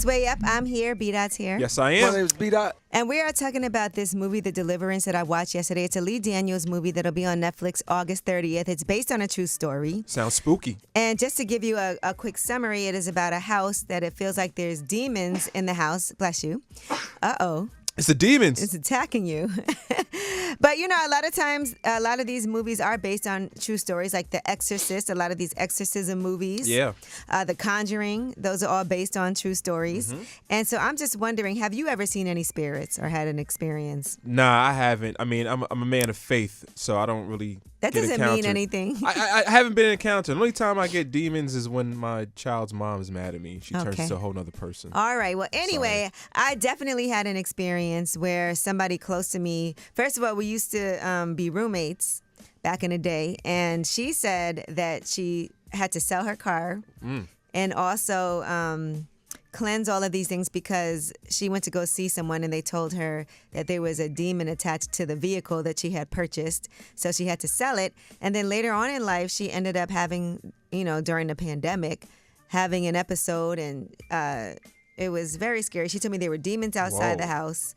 Way Up. I'm here. B-Dot's here. Yes, I am. My name's B-Dot. And we are talking about this movie, The Deliverance, that I watched yesterday. It's a Lee Daniels movie that'll be on Netflix August 30th. It's based on a true story. Sounds spooky. And just to give you a quick summary, it is about a house that it feels like there's demons in the house. Bless you. Uh-oh. It's the demons. It's attacking you. But, you know, a lot of times, a lot of these movies are based on true stories, like The Exorcist, a lot of these exorcism movies. Yeah. The Conjuring, those are all based on true stories. Mm-hmm. And so I'm just wondering, have you ever seen any spirits or had an experience? Nah, I haven't. I mean, I'm a man of faith, so I don't really. That doesn't mean anything. I haven't been encountered. The only time I get demons is when my child's mom is mad at me. She turns into a whole nother person. All right. Well, anyway, I definitely had an experience where somebody close to me, first of all, we used to be roommates back in the day, and she said that she had to sell her car and also cleanse all of these things because she went to go see someone and they told her that there was a demon attached to the vehicle that she had purchased. So she had to sell it. And then later on in life, she ended up having, you know, during the pandemic, having an episode, and it was very scary. She told me there were demons outside the house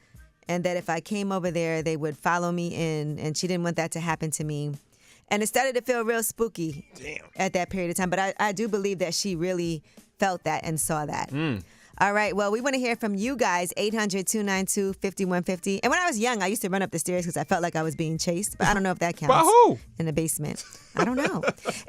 and that if I came over there, they would follow me in, and she didn't want that to happen to me. And it started to feel real spooky at that period of time. But I do believe that she really felt that and saw that. All right. Well, we want to hear from you guys, 800-292-5150. And when I was young, I used to run up the stairs because I felt like I was being chased. But I don't know if that counts. By who? In the basement. I don't know.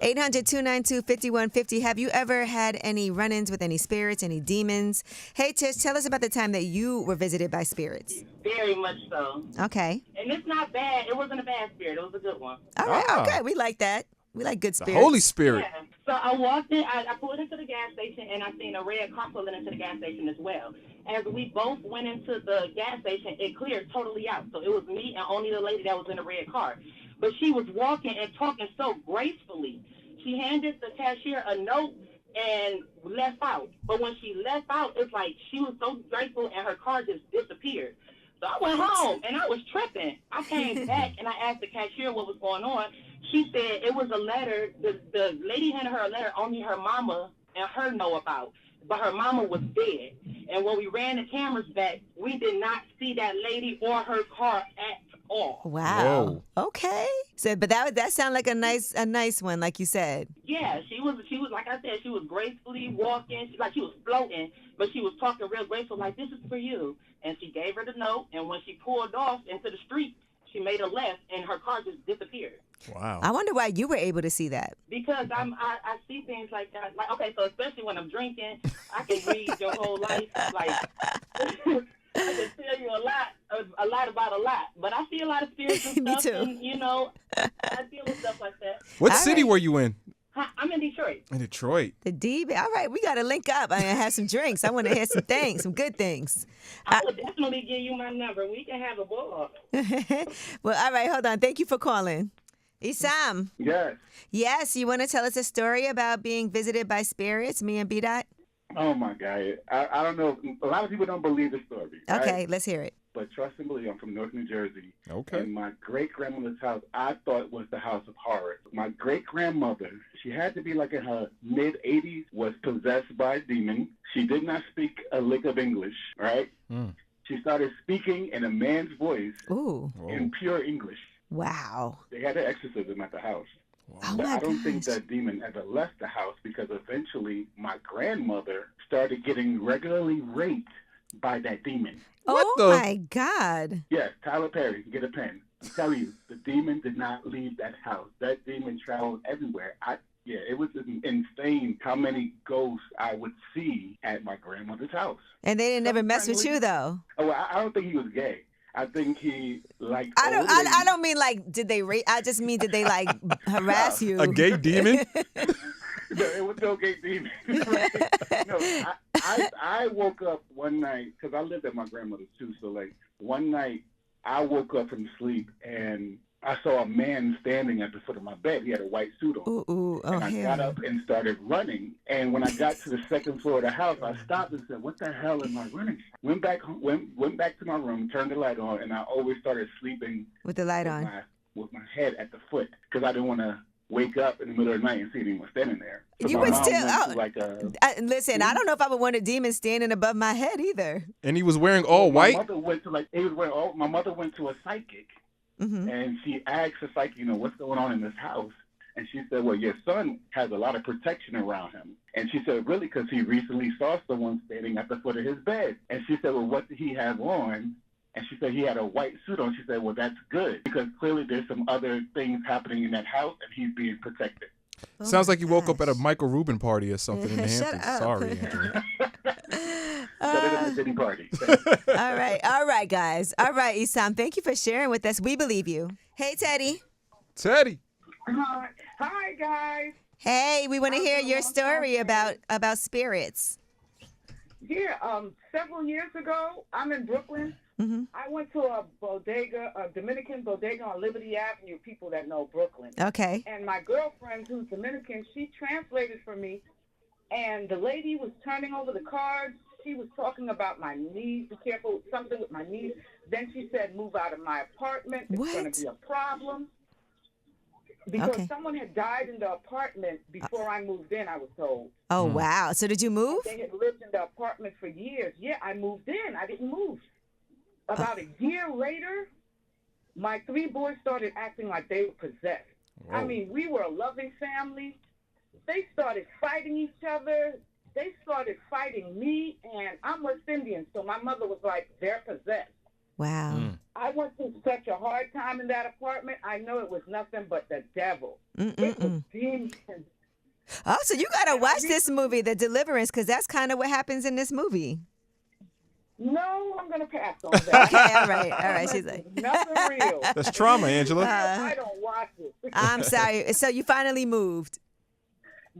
800-292-5150. Have you ever had any run-ins with any spirits, any demons? Hey, Tish, tell us about the time that you were visited by spirits. Very much so. Okay. And it's not bad. It wasn't a bad spirit. It was a good one. All right. Okay. We like that. We like good spirits. The Holy Spirit. Yeah. So I walked in, I pulled into the gas station, and I seen a red car pulling into the gas station as well. As we both went into the gas station, it cleared totally out. So it was me and only the lady that was in the red car. But she was walking and talking so gracefully. She handed the cashier a note and left out. But when she left out, it's like she was so grateful and her car just disappeared. So I went home, and I was tripping. I came back, and I asked the cashier what was going on. She said it was a letter. The lady handed her a letter only her mama and her know about. But her mama was dead. And when we ran the cameras back, we did not see that lady or her car at all. Wow. Whoa. Okay. So, but that sounded like a nice one, like you said. Yeah, she was like I said, she was gracefully walking, she was floating, but she was talking real graceful, like, this is for you. And she gave her the note, and when she pulled off into the street, she made a left, and her car just disappeared. Wow. I wonder why you were able to see that. Because I see things like that. Like, okay, so especially when I'm drinking, I can read your whole life. Like, I can tell you a lot about a lot. But I see a lot of spiritual stuff. Me too. And, you know, I deal with stuff like that. What city were you in? I'm in Detroit. In Detroit. The D. All right, we got to link up. I have some drinks. I want to hear some things, some good things. I will definitely give you my number. We can have a ball. Well, all right, hold on. Thank you for calling. Isam. Yes. Yes, you want to tell us a story about being visited by spirits, me and B-Dot? Oh, my God. I don't know. A lot of people don't believe the story. Right? Okay, let's hear it. But trust and believe, I'm from North New Jersey. Okay. And my great-grandmother's house, I thought was the house of horror. My great-grandmother, she had to be like in her mid-80s, was possessed by a demon. She did not speak a lick of English, right? She started speaking in a man's voice in pure English. Wow. They had an exorcism at the house. Wow. Oh But my I don't gosh. think that demon ever left the house because eventually my grandmother started getting regularly raped by that demon. My God. Yes, Tyler Perry, get a pen. I'm telling you, the demon did not leave that house. That demon traveled everywhere. It was insane how many ghosts I would see at my grandmother's house. And they didn't ever mess with you, though. Oh, well, I don't think he was gay. I think he liked. I don't mean like did they rape? I just mean did they like harass you? A gay demon? No, it was no gay demon. No, I woke up one night because I lived at my grandmother's too. So like one night I woke up from sleep and I saw a man standing at the foot of my bed. He had a white suit on. And I got up and started running. And when I got to the second floor of the house, I stopped and said, what the hell am I running? Went back to my room, turned the light on, and I always started sleeping with the light on. With my head at the foot because I didn't want to wake up in the middle of the night and see anyone standing there. So You my would mom still. went to Oh, like a. listen, I don't know if I would want a demon standing above my head either. And he was wearing all My white. mother went to my mother went to a psychic, and she asked the psychic, what's going on in this house? And she said, well, your son has a lot of protection around him. And she said, really, because he recently saw someone standing at the foot of his bed. And she said, well, what did he have on? And she said he had a white suit on. She said, well, that's good, because clearly there's some other things happening in that house, and he's being protected. Oh Sounds my like you woke up gosh. at a Michael Rubin party or something in the Shut Hamptons. up. Sorry, Angela. Better than the city party. All right, guys. All right, Isam, thank you for sharing with us. We believe you. Hey, Teddy. Teddy. Hi, guys. Hey, we want to hear your story Okay. about spirits. Yeah, several years ago, I'm in Brooklyn. I went to a bodega, a Dominican bodega on Liberty Avenue, people that know Brooklyn. Okay. And my girlfriend, who's Dominican, she translated for me. And the lady was turning over the cards. She was talking about my knees. Be careful, something with my knees. Then she said, move out of my apartment. It's going What? to be a problem. Because Okay. someone had died in the apartment before I moved in, I was told. Oh, wow. So did you move? They had lived in the apartment for years. Yeah, I moved in. I didn't move. About a year later, my 3 boys started acting like they were possessed. I mean, we were a loving family. They started fighting each other. They started fighting me, and I'm West Indian, so my mother was like, they're possessed. Wow. I went through such a hard time in that apartment. I know it was nothing but the devil. It was demons. Oh, so you got to watch this movie, The Deliverance, because that's kind of what happens in this movie. No, I'm going to pass on that. Okay, all right. All right. She's like, Nothing real. That's trauma, Angela. I don't watch it. I'm sorry. So you finally moved.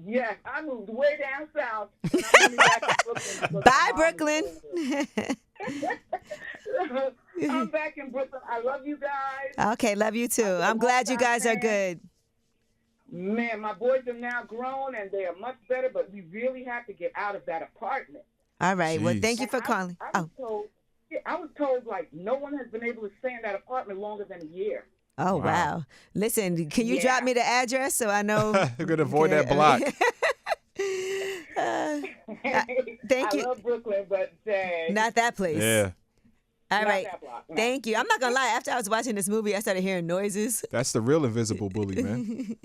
Yes, I moved way down south. And I'm moving back to Brooklyn because Bye, my mom Brooklyn. was older. I'm back in Brooklyn. I love you guys. Okay, love you too. I'm glad you guys are good. Man, my boys are now grown and they are much better, but we really have to get out of that apartment. All right. Well, Jeez. thank you for And calling. I was told like no one has been able to stay in that apartment longer than a year. Oh, wow. Listen, can you drop me the address so I know? You're going to avoid that block. Thank you. I love Brooklyn, but Not that place. Yeah. All not right. that block. No. Thank you. I'm not going to lie. After I was watching this movie, I started hearing noises. That's the real invisible bully, man.